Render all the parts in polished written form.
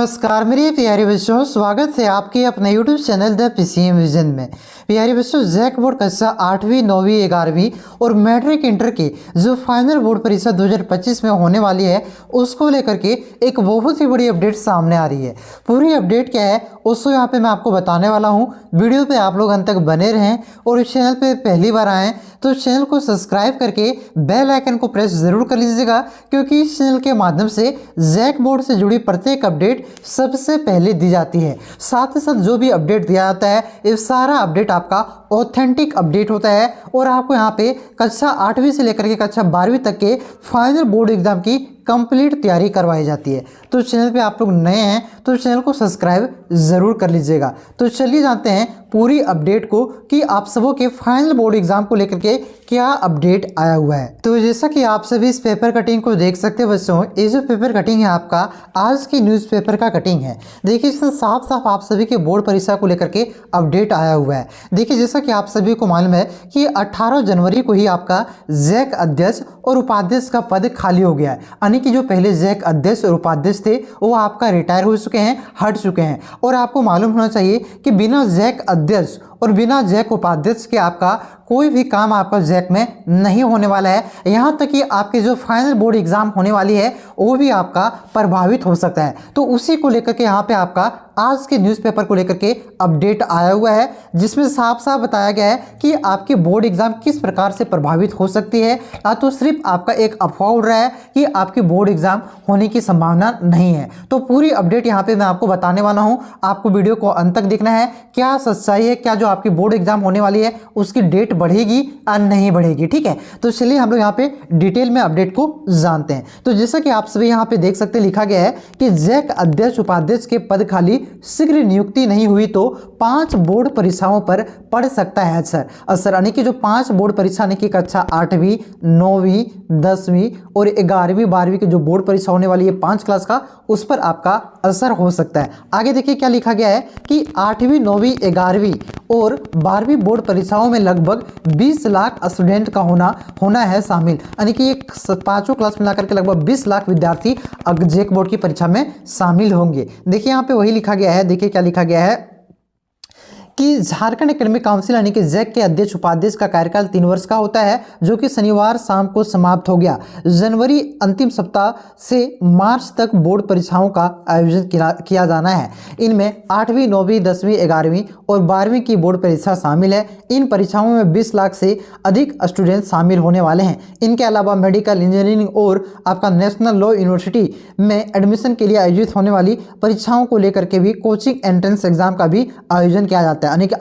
नमस्कार मेरे प्यारे बच्चों, स्वागत है आपके अपने YouTube channel the PCM vision में। प्यारे बच्चों, जैक बोर्ड कक्षा 8वीं 9वीं 11वीं और मैट्रिक इंटर की जो फाइनल बोर्ड परीक्षा 2025 में होने वाली है उसको लेकर के एक बहुत ही बड़ी अपडेट सामने आ रही है। पूरी अपडेट क्या है उसको यहाँ पे मैं आपको बताने वाला हूँ। वीडियो पे आप लोग अंत तक बने रहें और इस चैनल पे पहली बार आएँ तो चैनल को सब्सक्राइब करके बेल आइकन को प्रेस ज़रूर कर लीजिएगा, क्योंकि इस चैनल के माध्यम से जैक बोर्ड से जुड़ी प्रत्येक अपडेट सबसे पहले दी जाती है। साथ ही साथ जो भी अपडेट दिया जाता है ये सारा अपडेट आपका ऑथेंटिक अपडेट होता है और आपको यहाँ पे कक्षा 8वीं से लेकर के कक्षा 12वीं तक के फाइनल बोर्ड एग्जाम की कंप्लीट तैयारी करवाई जाती है। तो चैनल पे आप लोग नए हैं तो चैनल को सब्सक्राइब ज़रूर कर लीजिएगा। तो चलिए जानते हैं पूरी अपडेट को कि आप सबों के फाइनल बोर्ड एग्जाम को लेकर के क्या अपडेट आया हुआ है। तो जैसा कि आप सभी इस पेपर कटिंग को देख सकते हैं बच्चों, ये जो पेपर कटिंग है आपका आज की न्यूज़पेपर का कटिंग है। देखिए इसमें साफ साफ आप सभी के बोर्ड परीक्षा को लेकर के अपडेट आया हुआ है। देखिए जैसा कि आप सभी को मालूम है कि 18 जनवरी को ही आपका जैक अध्यक्ष और उपाध्यक्ष का पद खाली हो गया है, यानी कि जो पहले जैक अध्यक्ष और उपाध्यक्ष थे वो आपका रिटायर हो चुके हैं, हट चुके हैं। और आपको मालूम होना चाहिए कि बिना जैक अध्यक्ष और बिना जैक उपाध्यक्ष के आपका कोई भी काम आपका जैक में नहीं होने वाला है। यहाँ तक कि आपके जो फाइनल बोर्ड एग्जाम होने वाली है वो भी आपका प्रभावित हो सकता है। तो उसी को लेकर के यहाँ पे आपका आज के न्यूज़पेपर को लेकर के अपडेट आया हुआ है, जिसमें साफ साफ बताया गया है कि आपके बोर्ड एग्जाम किस प्रकार से प्रभावित हो सकती है। या तो सिर्फ आपका एक अफवाह उड़ रहा है कि आपके बोर्ड एग्जाम होने की संभावना नहीं है। तो पूरी अपडेट यहाँ पे मैं आपको बताने वाला हूँ। आपको वीडियो को अंत तक देखना है, क्या सच्चाई है, क्या जो आपकी बोर्ड एग्जाम होने वाली है उसकी डेट बढ़ेगी या नहीं बढ़ेगी। ठीक है, तो चलिए हम लोग यहाँ पे डिटेल में अपडेट को जानते हैं। तो जैसा कि आप सभी यहाँ पे देख सकते लिखा गया है कि जैक अध्यक्ष उपाध्यक्ष के पद खाली, शीघ्र नियुक्ति नहीं हुई तो 5 बोर्ड परीक्षाओं पर पड़ सकता है असर। यानी कि जो 5 बोर्ड परीक्षा यानी कि कक्षा 8वीं 9वीं 10वीं और 11वीं 12वीं की जो बोर्ड परीक्षा होने वाली है 5 क्लास का, उस पर आपका असर हो सकता है। आगे देखिए क्या लिखा गया है कि 8वीं 9वीं 11वीं और 12वीं बोर्ड परीक्षाओं में लगभग 20 लाख स्टूडेंट का होना है शामिल, यानी कि एक 5 क्लास मिलाकर के लगभग 20 लाख विद्यार्थी जैक बोर्ड की परीक्षा में शामिल होंगे। देखिए यहाँ पे वही लिखा गया है। देखिए क्या लिखा गया है कि झारखंड एकेडमिक काउंसिल यानी कि जैक के अध्यक्ष उपाध्यक्ष का कार्यकाल 3 वर्ष का होता है, जो कि शनिवार शाम को समाप्त हो गया। जनवरी अंतिम सप्ताह से मार्च तक बोर्ड परीक्षाओं का आयोजन किया जाना है। इनमें 8वीं 9वीं 10वीं 11वीं और 12वीं की बोर्ड परीक्षा शामिल है। इन परीक्षाओं में 20 लाख से अधिक स्टूडेंट शामिल होने वाले हैं। इनके अलावा मेडिकल, इंजीनियरिंग और आपका नेशनल लॉ यूनिवर्सिटी में एडमिशन के लिए आयोजित होने वाली परीक्षाओं को लेकर के भी कोचिंग एंट्रेंस एग्जाम का भी आयोजन किया जाता है, यानी कि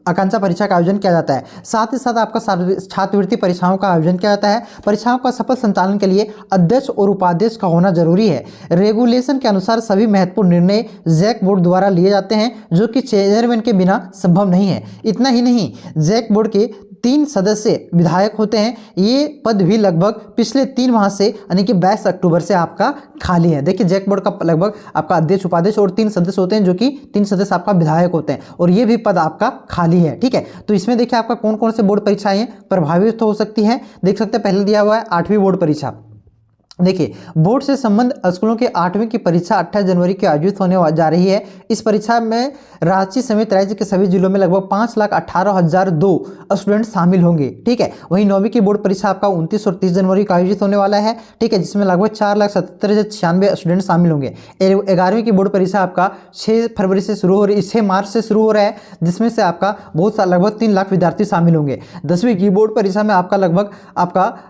आकांक्षा परीक्षा का आयोजन किया जाता है। साथ ही साथ आपका छात्रवृत्ति परीक्षाओं का आयोजन किया जाता है। परीक्षाओं का सफल संचालन के लिए अध्यक्ष और उपाध्यक्ष का होना जरूरी है। रेगुलेशन के अनुसार सभी महत्वपूर्ण निर्णय जैक बोर्ड द्वारा लिए जाते हैं, जो कि चेयरमैन के बिना संभव नहीं है। इतना ही नहीं, जैक बोर्ड के 3 सदस्य विधायक होते हैं। ये पद भी लगभग पिछले 3 माह से यानी कि 22 अक्टूबर से आपका खाली है। देखिए जैक बोर्ड का लगभग आपका अध्यक्ष उपाध्यक्ष और 3 सदस्य होते हैं, जो कि 3 सदस्य आपका विधायक होते हैं और ये भी पद आपका खाली है। ठीक है, तो इसमें देखिए आपका कौन कौन से बोर्ड परीक्षाएं प्रभावित हो सकती हैं। देख सकते हैं पहले दिया हुआ है 8वीं बोर्ड परीक्षा। देखिए बोर्ड से संबंध स्कूलों के 8वीं की परीक्षा 28 जनवरी को आयोजित होने जा रही है। इस परीक्षा में रांची समेत राज्य के सभी जिलों में लगभग 5,18,002 स्टूडेंट शामिल होंगे। ठीक है, वहीं 9वीं की बोर्ड परीक्षा आपका 29 और 30 जनवरी को आयोजित होने वाला है। ठीक है, जिसमें लगभग 4,77,096 स्टूडेंट शामिल होंगे। 11वीं की बोर्ड परीक्षा आपका 6 फरवरी से शुरू हो रही है, 6 मार्च से शुरू हो रहा है, जिसमें से आपका लगभग 3 लाख विद्यार्थी शामिल होंगे। 10वीं की बोर्ड परीक्षा में आपका लगभग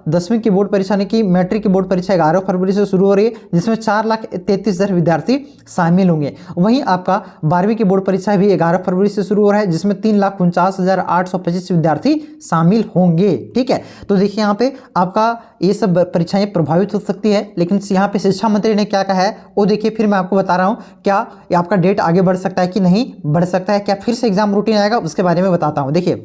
10वीं की बोर्ड परीक्षा यानी कि मैट्रिक की बोर्ड परीक्षा 11 फरवरी से शुरू हो रही है, जिसमें 4,33,000 विद्यार्थी शामिल होंगे। वहीं आपका 12वीं की बोर्ड परीक्षा भी 11 फरवरी से शुरू हो रहा है, जिसमें 3,49,825 विद्यार्थी शामिल होंगे। ठीक है, तो देखिए यहाँ पे आपका ये सब परीक्षाएं प्रभावित हो सकती है। लेकिन यहाँ पे शिक्षा मंत्री ने क्या कहा है वो देखिए, फिर मैं आपको बता रहा हूँ क्या आपका डेट आगे बढ़ सकता है कि नहीं बढ़ सकता है, क्या फिर से एग्जाम रूटीन आएगा, उसके बारे में बताता हूँ। देखिए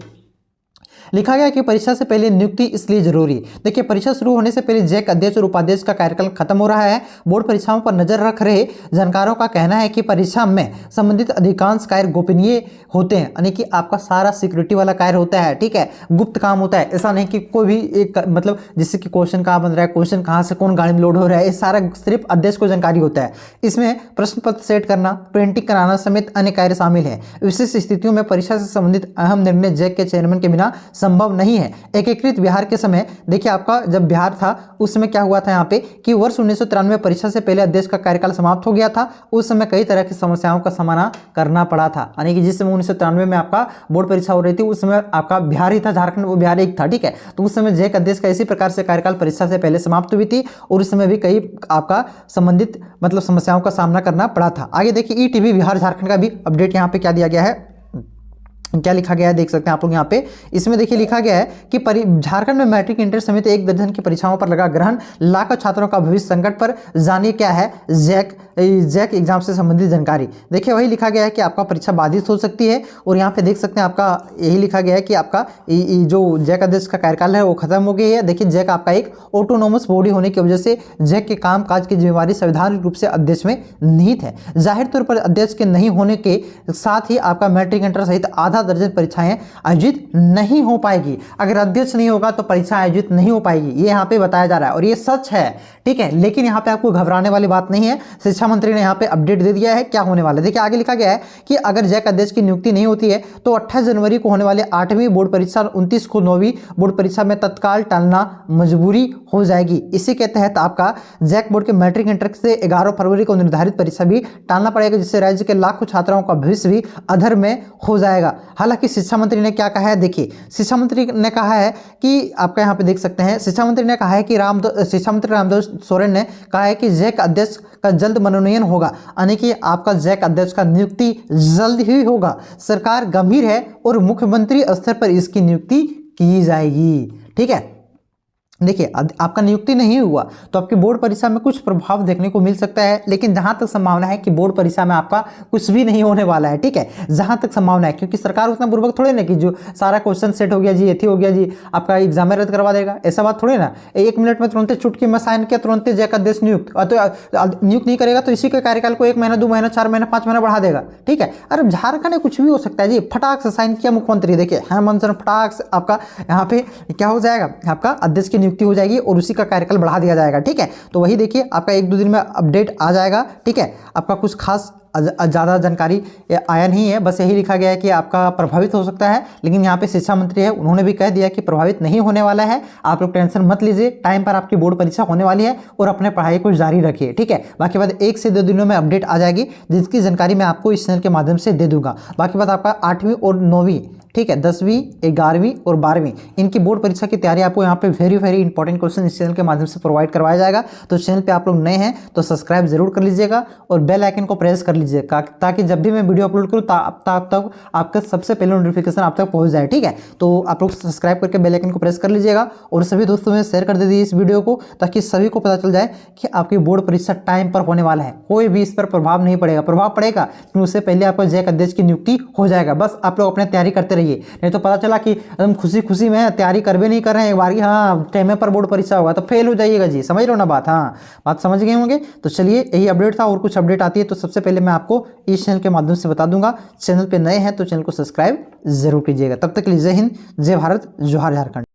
लिखा गया कि परीक्षा से पहले नियुक्ति इसलिए जरूरी। देखिए, परीक्षा शुरू होने से पहले जैक अध्यक्ष और उपाध्यक्ष का कार्यकाल खत्म हो रहा है। बोर्ड परीक्षाओं पर नजर रख रहे जानकारों का कहना है कि परीक्षा में संबंधित अधिकांश कार्य गोपनीय होते हैं, यानी कि आपका सारा सिक्योरिटी वाला कार्य होता है, ठीक है, गुप्त काम होता है। ऐसा नहीं कि कोई भी एक मतलब जैसे कि क्वेश्चन कहाँ बन रहा है, क्वेश्चन कहाँ से कौन गाड़ी में लोड हो रहा है, ये सारा सिर्फ अध्यक्ष को जानकारी होता है। इसमें प्रश्न पत्र सेट करना, प्रिंटिंग कराना समेत अन्य कार्य शामिल है। विशेष स्थितियों में परीक्षा से संबंधित अहम निर्णय जैक के चेयरमैन के बिना संभव नहीं है। एकीकृत बिहार के समय देखिए, आपका जब बिहार था उस समय क्या हुआ था यहाँ पे कि वर्ष 1993 में परीक्षा से पहले अध्यक्ष का कार्यकाल समाप्त हो गया था। उस समय कई तरह की समस्याओं का सामना करना पड़ा था, यानी कि जिस समय 1993 में आपका बोर्ड परीक्षा हो रही थी उस समय आपका बिहार ही था, झारखंड वो बिहार एक था, ठीक है। तो उस समय जैक अध्यक्ष का इसी प्रकार से कार्यकाल परीक्षा से पहले समाप्त हुई थी और उस समय भी कई आपका संबंधित मतलब समस्याओं का सामना करना पड़ा था। आगे देखिए, ईटीवी बिहार झारखंड का भी अपडेट यहाँ पे क्या दिया गया है, क्या लिखा गया है, देख सकते हैं आप लोग यहाँ पे। इसमें देखिए लिखा गया है कि झारखंड में मैट्रिक इंटर समेत 1 दर्जन की परीक्षाओं पर लगा ग्रहण, लाखों छात्रों का भविष्य संकट पर। जानिए क्या है जैक एग्जाम से संबंधित जानकारी। देखिए, वही लिखा गया है कि आपका परीक्षा बाधित हो सकती है और यहाँ पे देख सकते हैं आपका यही लिखा गया है कि आपका जो जैक अध्यक्ष का कार्यकाल है वो खत्म हो गई है। देखिए, जैक आपका एक ऑटोनोमस बॉडी होने की वजह से जैक के काम काज की जिम्मेवारी संवैधानिक रूप से अध्यक्ष में निहित है। जाहिर तौर पर अध्यक्ष के नहीं होने के साथ ही आपका मैट्रिक इंटर सहित आधा दर्जन परीक्षाएं आयोजित नहीं हो पाएगी। अगर अध्यक्ष नहीं होगा तो परीक्षा आयोजित नहीं हो पाएगी, ये यहाँ पे बताया जा रहा है और ये सच है, ठीक है। लेकिन यहाँ पे आपको घबराने वाली बात नहीं है, शिक्षा मंत्री ने यहाँ पे अपडेट दे दिया है क्या होने वाला है। देखिए, आगे लिखा गया है कि अगर जैक अध्यक्ष की नियुक्ति नहीं होती है तो 28 जनवरी को होने वाले 8वीं बोर्ड परीक्षा 29 को 9वीं बोर्ड परीक्षा में तत्काल टालना मजबूरी हो जाएगी। इसी के तहत आपका जैक बोर्ड के मैट्रिक इंटर से 11 फरवरी को निर्धारित परीक्षा भी टालना पड़ेगा, जिससे राज्य के लाखों छात्राओं का भविष्य भी अधर में हो जाएगा। हालांकि शिक्षा मंत्री ने क्या कहा है, देखिए शिक्षा मंत्री ने कहा है कि आपका यहाँ पे देख सकते हैं, शिक्षा मंत्री ने कहा है कि शिक्षा मंत्री रामदास सोरेन ने कहा है कि जैक अध्यक्ष का जल्द मनोनयन होगा, यानी कि आपका जैक अध्यक्ष का नियुक्ति जल्द ही होगा। सरकार गंभीर है और मुख्यमंत्री स्तर पर इसकी नियुक्ति की जाएगी, ठीक है। देखिए, आपका नियुक्ति नहीं हुआ तो आपकी बोर्ड परीक्षा में कुछ प्रभाव देखने को मिल सकता है, लेकिन जहां तक संभावना है कि बोर्ड परीक्षा में आपका कुछ भी नहीं होने वाला है, ठीक है, जहां तक संभावना है, क्योंकि सरकार उतना बुर्बक थोड़े ना कि जो सारा क्वेश्चन सेट हो गया जी, एथी हो गया जी, आपका एग्जाम रद्द करवा देगा, ऐसा बात थोड़े ना। 1 मिनट में तुरंत चुटकी में साइन किया, तुरंत जैक अध्यक्ष नियुक्त, तो नियुक्त नहीं करेगा तो इसी के कार्यकाल को 1 महीना 2 महीना 4 महीना 5 महीना बढ़ा देगा, ठीक है। अरे झारखंड में कुछ भी हो सकता है जी, फटाक से साइन किया मुख्यमंत्री, देखिए हेमंत सोरेन, फटाक से आपका यहाँ पे क्या हो जाएगा, आपका अध्यक्ष की नियुक्ति हो जाएगी और उसी का कार्यकाल बढ़ा दिया जाएगा, ठीक है। तो वही देखिए, आपका 1-2 दिन में अपडेट आ जाएगा, ठीक है। आपका कुछ खास ज़्यादा जानकारी आया नहीं है, बस यही लिखा गया है कि आपका प्रभावित हो सकता है, लेकिन यहाँ पे शिक्षा मंत्री है उन्होंने भी कह दिया कि प्रभावित नहीं होने वाला है। आप लोग टेंशन मत लीजिए, टाइम पर आपकी बोर्ड परीक्षा होने वाली है और अपने पढ़ाई को जारी रखिए, ठीक है। बाकी बात 1 से 2 दिनों में अपडेट आ जाएगी, जिसकी जानकारी मैं आपको इस चैनल के माध्यम से दे दूंगा। बाकी बात आपका 8वीं और 9वीं, ठीक है, 10वीं 11वीं और 12वीं इनकी बोर्ड परीक्षा की तैयारी आपको यहाँ पे वेरी इंपॉर्टेंट क्वेश्चन इस चैनल के माध्यम से प्रोवाइड करवाया जाएगा। तो चैनल पे आप लोग नए हैं तो सब्सक्राइब जरूर कर लीजिएगा और बेल आइकन को प्रेस कर लीजिएगा, ताकि जब भी मैं वीडियो अपलोड करूँ तब आपका सबसे पहले नोटिफिकेशन आप तक पहुँच जाए, ठीक है। तो आप लोग सब्सक्राइब करके बेल आइकन को प्रेस कर लीजिएगा और सभी दोस्तों में शेयर कर दीजिए इस वीडियो को, ताकि सभी को पता चल जाए कि आपकी बोर्ड परीक्षा टाइम पर होने वाला है। कोई भी इस पर प्रभाव नहीं पड़ेगा, प्रभाव पड़ेगा क्योंकि उससे पहले आपको जैक अध्यक्ष की नियुक्ति हो जाएगा। बस आप लोग अपनी तैयारी करते रहिए, नहीं तो पता चला कि एकदम खुशी में तैयारी कर भी नहीं कर रहे हैं, एक बार हाँ टाइम पर बोर्ड परीक्षा होगा तो फेल हो जाइएगा जी, समझ लो ना बात, हाँ बात समझ गए होंगे। तो चलिए, यही अपडेट था, और कुछ अपडेट आती है तो सबसे पहले मैं आपको इस चैनल के माध्यम से बता दूंगा। चैनल पे नए हैं तो चैनल को सब्सक्राइब जरूर कीजिएगा। तब तक के लिए जय हिंद, जय भारत, जोहार झारखंड।